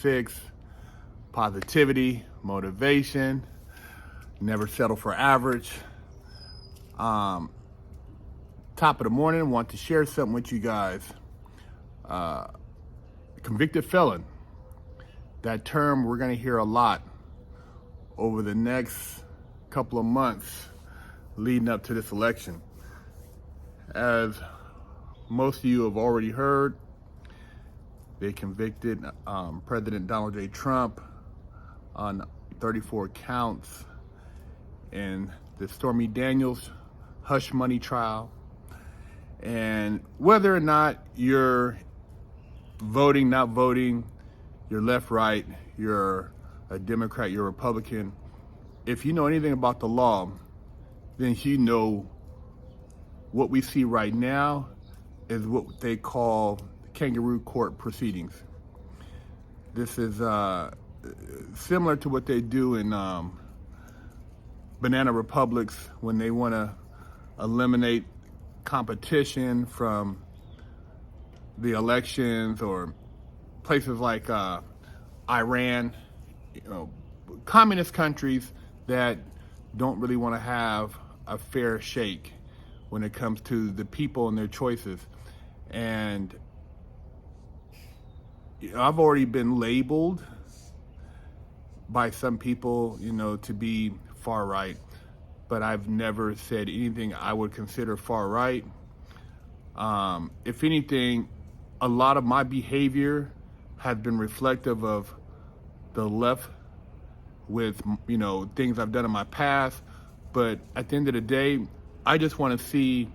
6, positivity, motivation, never settle for average. Top of the morning, want to share something with you guys. Convicted felon. That term we're going to hear a lot over the next couple of months leading up to this election. As most of you have already heard, they convicted President Donald J. Trump on 34 counts in the Stormy Daniels hush money trial. And whether or not you're voting, not voting, you're left, right, you're a Democrat, you're a Republican, if you know anything about the law, then you know what we see right now is what they call kangaroo court proceedings. This is similar to what they do in banana republics when they want to eliminate competition from the elections, or places like Iran, communist countries that don't really want to have a fair shake when it comes to the people and their choices. And I've already been labeled by some people, to be far right, but I've never said anything I would consider far right. If anything, a lot of my behavior has been reflective of the left with, things I've done in my past. But at the end of the day, I just want to see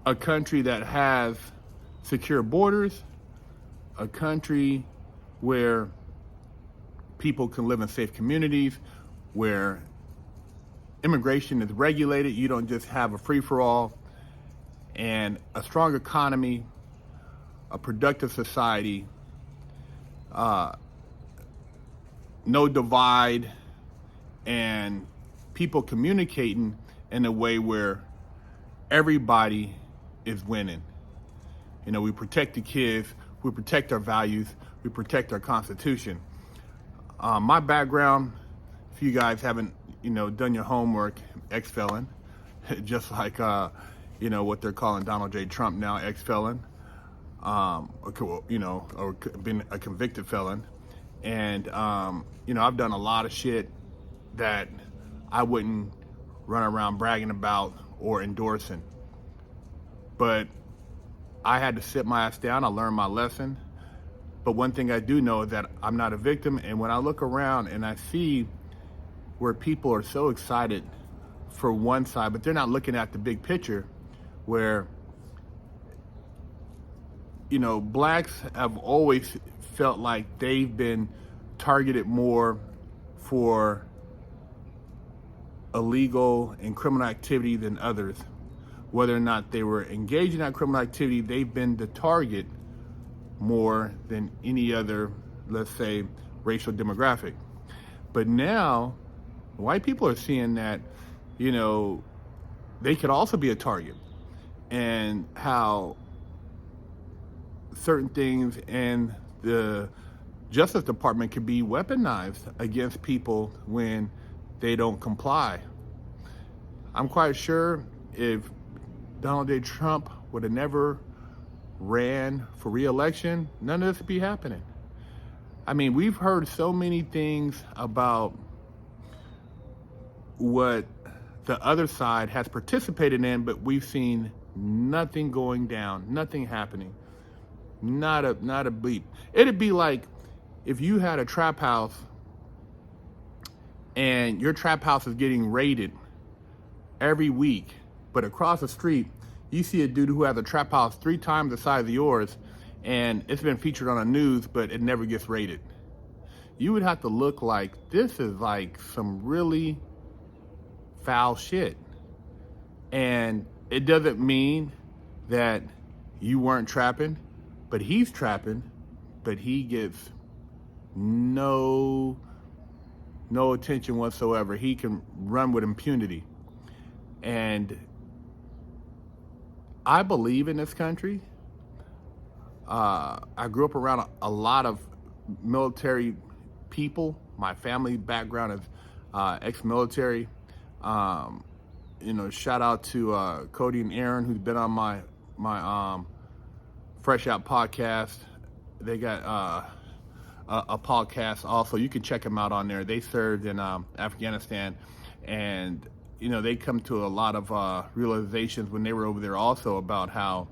a country that has secure borders, a country where people can live in safe communities, where immigration is regulated. You don't just have a free-for-all, and a strong economy, a productive society, no divide, and people communicating in a way where everybody is winning. We protect the kids, we protect our values, we protect our Constitution. My background, if you guys haven't, done your homework, ex-felon, just like, what they're calling Donald J. Trump now, ex-felon, or been a convicted felon. And, I've done a lot of shit that I wouldn't run around bragging about or endorsing. But I had to sit my ass down. I learned my lesson. But one thing I do know is that I'm not a victim. And when I look around and I see where people are so excited for one side, but they're not looking at the big picture, where, blacks have always felt like they've been targeted more for illegal and criminal activity than others. Whether or not they were engaged in that criminal activity, they've been the target more than any other, let's say, racial demographic. But now, white people are seeing that, they could also be a target, and how certain things in the Justice Department could be weaponized against people when they don't comply. I'm quite sure if Donald J. Trump would have never ran for re-election, none of this would be happening. I mean, we've heard so many things about what the other side has participated in, but we've seen nothing going down, nothing happening, not a bleep. It'd be like if you had a trap house and your trap house is getting raided every week, but across the street, you see a dude who has a trap house 3 times the size of yours, and it's been featured on the news, but it never gets raided. You would have to look like, this is like some really foul shit. And it doesn't mean that you weren't trapping, but he's trapping, but he gets no attention whatsoever. He can run with impunity. And I believe in this country. I grew up around a lot of military people. My family background is ex-military. Shout out to Cody and Aaron, who's been on my Fresh Out podcast. They got a podcast also. You can check them out on there. They served in Afghanistan, and they come to a lot of realizations when they were over there also about how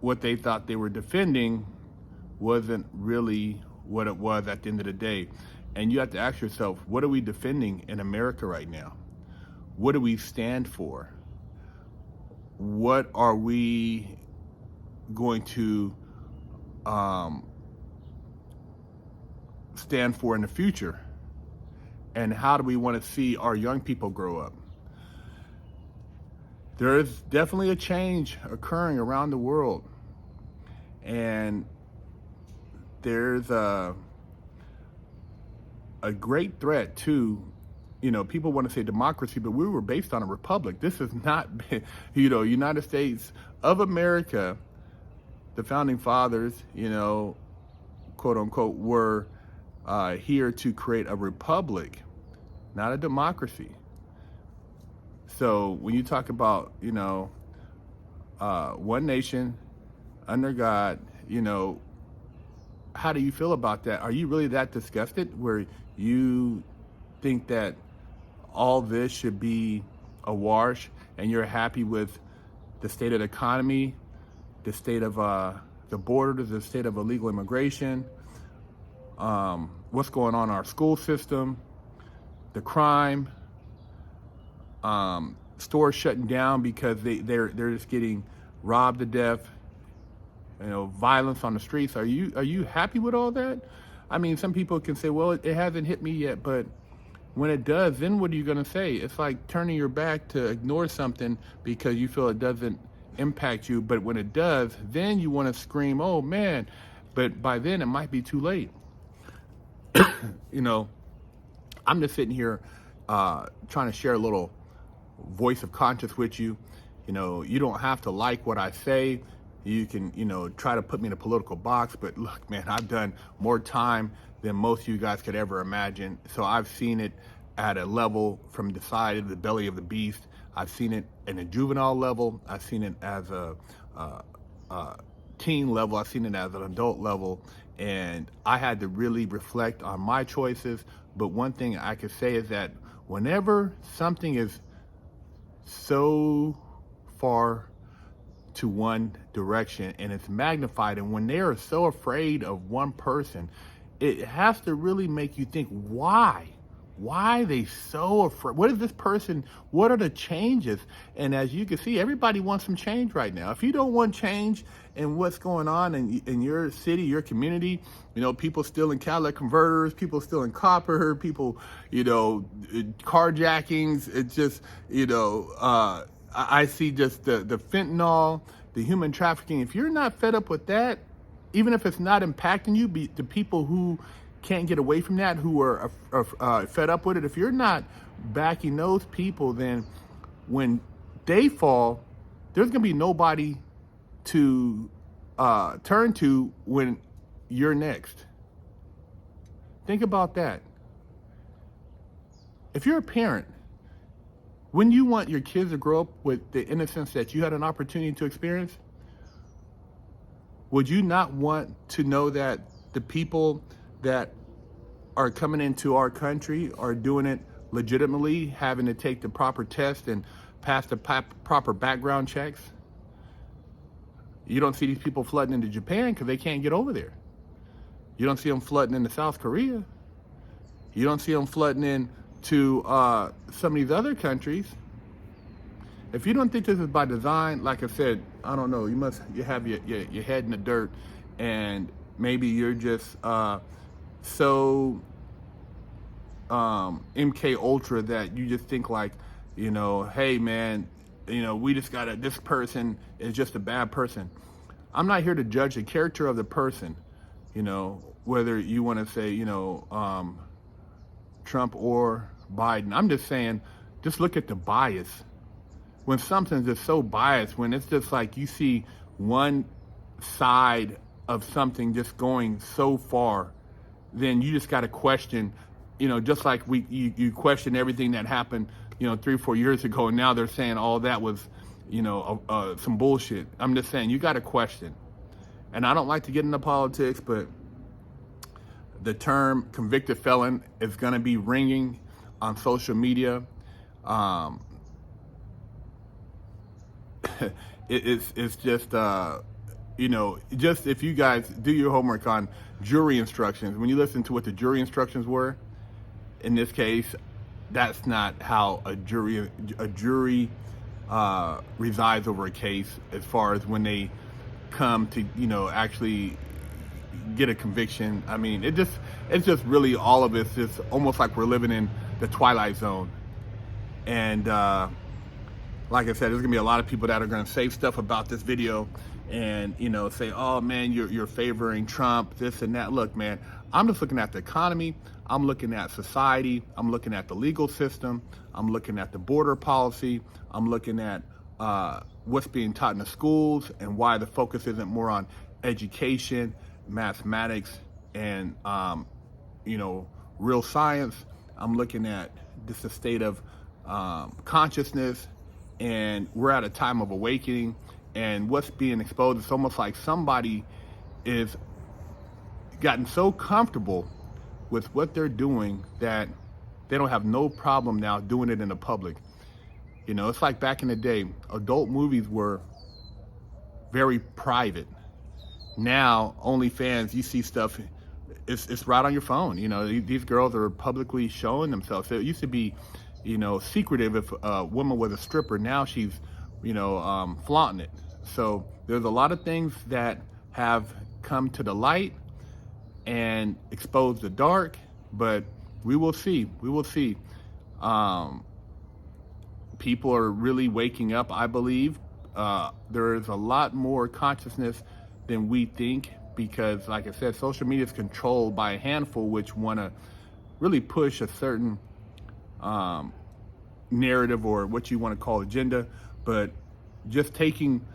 what they thought they were defending wasn't really what it was at the end of the day. And you have to ask yourself, what are we defending in America right now? What do we stand for? What are we going to stand for in the future? And how do we want to see our young people grow up? There is definitely a change occurring around the world. And there's a great threat to, people want to say democracy, but we were based on a republic. This is not, United States of America. The founding fathers, quote unquote, were here to create a republic, not a democracy. So when you talk about, one nation under God, how do you feel about that? Are you really that disgusted where you think that all this should be a wash and you're happy with the state of the economy, the state of the border, the state of illegal immigration, what's going on in our school system, the crime, stores shutting down because they're just getting robbed to death, violence on the streets? Are you happy with all that? I mean, some people can say, well, it hasn't hit me yet, but when it does, then what are you going to say? It's like turning your back to ignore something because you feel it doesn't impact you, but when it does, then you want to scream, oh man, but by then it might be too late. I'm just sitting here trying to share a little voice of conscience with you. You don't have to like what I say. You can, try to put me in a political box, but look, man, I've done more time than most of you guys could ever imagine. So I've seen it at a level from the side of the belly of the beast. I've seen it in a juvenile level. I've seen it as a teen level. I've seen it as an adult level. And I had to really reflect on my choices. But one thing I could say is that whenever something is so far to one direction and it's magnified, and when they are so afraid of one person, it has to really make you think, why are they so afraid? What is this person? What are the changes? And as you can see, everybody wants some change right now. If you don't want change in what's going on in your city, your community, people still in catalytic converters, people still in copper, people, carjackings. It's just, I see just the fentanyl, the human trafficking. If you're not fed up with that, even if it's not impacting you, the people who can't get away from that, who are fed up with it, if you're not backing those people, then when they fall, there's going to be nobody to turn to when you're next. Think about that. If you're a parent, wouldn't you want your kids to grow up with the innocence that you had an opportunity to experience? Would you not want to know that the people that are coming into our country are doing it legitimately, having to take the proper test and pass the proper background checks? You don't see these people flooding into Japan because they can't get over there. You don't see them flooding into South Korea. You don't see them flooding into some of these other countries. If you don't think this is by design, like I said, I don't know, you have your head in the dirt, and maybe you're just so MK Ultra that you just think like, hey man, we just this person is just a bad person. I'm not here to judge the character of the person, whether you want to say, Trump or Biden. I'm just saying, just look at the bias. When something's just so biased, when it's just like you see one side of something just going so far, then you just got to question, just like you question everything that happened, 3 or 4 years ago, and now they're saying all that was, some bullshit. I'm just saying you got to question. And I don't like to get into politics, but the term convicted felon is going to be ringing on social media. It's just, just if you guys do your homework on jury instructions, when you listen to what the jury instructions were, in this case, that's not how a jury resides over a case, as far as when they come to, actually get a conviction. I mean, it's just really, all of it's just almost like we're living in the Twilight Zone. And like I said, there's gonna be a lot of people that are gonna say stuff about this video and, say, oh man, you're favoring Trump, this and that. Look, man, I'm just looking at the economy. I'm looking at society. I'm looking at the legal system. I'm looking at the border policy. I'm looking at what's being taught in the schools and why the focus isn't more on education, mathematics, and real science. I'm looking at just the state of consciousness, and we're at a time of awakening, and what's being exposed, it's almost like somebody is gotten so comfortable with what they're doing that they don't have no problem now doing it in the public. It's like back in the day, adult movies were very private. Now, OnlyFans, you see stuff, it's right on your phone. These girls are publicly showing themselves. So it used to be, secretive if a woman was a stripper. Now she's, flaunting it. So there's a lot of things that have come to the light and exposed the dark, but we will see. People are really waking up, I believe. There is a lot more consciousness than we think, because, like I said, social media is controlled by a handful which want to really push a certain narrative, or what you want to call agenda. But just taking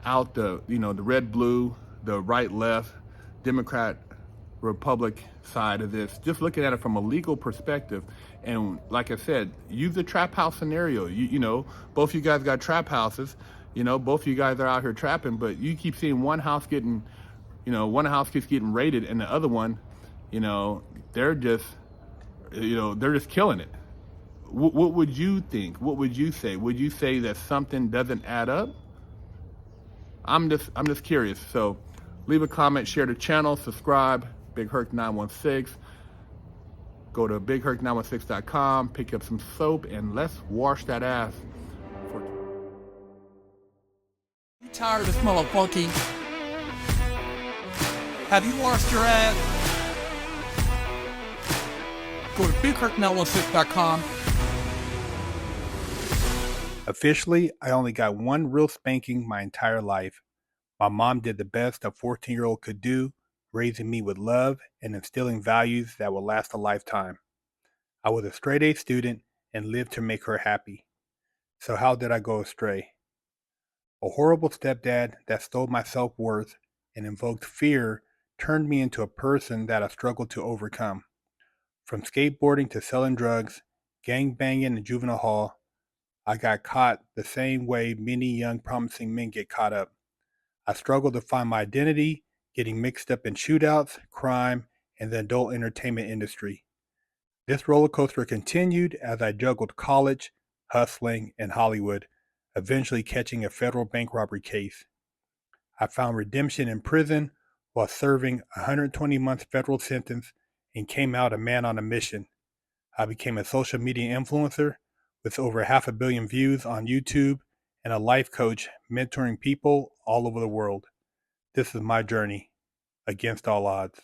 out the red, blue, the right, left, Democrat, Republic side of this, just looking at it from a legal perspective. And like I said, use the trap house scenario. Both of you guys got trap houses. Both of you guys are out here trapping, but you keep seeing one house getting, one house keeps getting raided, and the other one, they're just killing it. What would you think? What would you say? Would you say that something doesn't add up? I'm just curious. So leave a comment, share the channel, subscribe. BigHerc916. Go to BigHerc916.com, pick up some soap, and let's wash that ass. You tired of smelling funky? Have you washed your ass? Go to BigHerc916.com. Officially, I only got one real spanking my entire life. My mom did the best a 14-year-old could do, raising me with love and instilling values that will last a lifetime. I was a straight-A student and lived to make her happy. So how did I go astray? A horrible stepdad that stole my self-worth and invoked fear turned me into a person that I struggled to overcome. From skateboarding to selling drugs, gangbanging in juvenile hall, I got caught the same way many young promising men get caught up. I struggled to find my identity, getting mixed up in shootouts, crime, and the adult entertainment industry. This roller coaster continued as I juggled college, hustling, and Hollywood, eventually catching a federal bank robbery case. I found redemption in prison while serving a 120-month federal sentence and came out a man on a mission. I became a social media influencer with over 500 million views on YouTube and a life coach mentoring people all over the world. This is my journey against all odds.